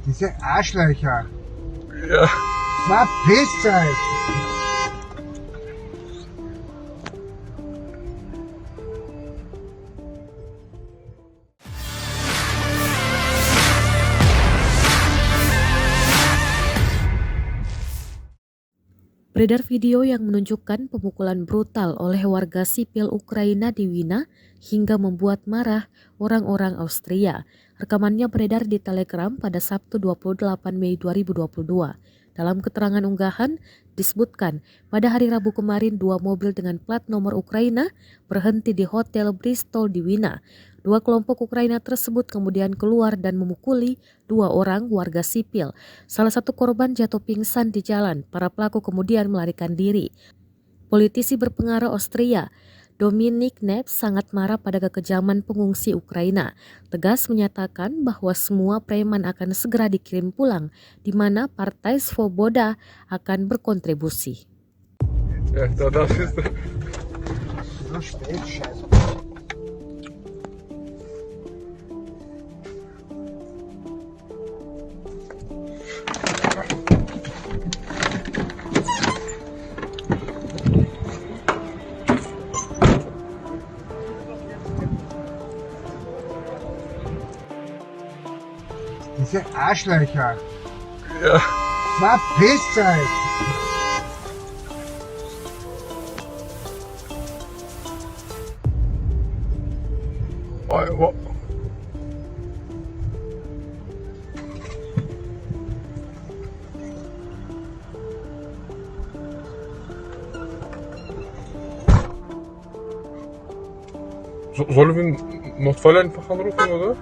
Diese Arschlöcher. Ja. Verpisst euch! Beredar video yang menunjukkan pemukulan brutal oleh warga sipil Ukraina di Wina hingga membuat marah orang-orang Austria. Rekamannya beredar di Telegram pada Sabtu 28 Mei 2022. Dalam keterangan unggahan, disebutkan pada hari Rabu kemarin 2 mobil dengan plat nomor Ukraina berhenti di Hotel Bristol di Wina. 2 kelompok Ukraina tersebut kemudian keluar dan memukuli 2 orang warga sipil. Salah satu korban jatuh pingsan di jalan. Para pelaku kemudian melarikan diri. Politisi berpengaruh Austria, Dominik Neps, sangat marah pada kekejaman pengungsi Ukraina. Tegas menyatakan bahwa semua preman akan segera dikirim pulang, di mana Partai Svoboda akan berkontribusi. Ja, das ist. So spät, Scheiße. Diese Arschlöcher. Ja. Verpisst euch! Oh. Sollen wir einen Notfall einfach anrufen, oder?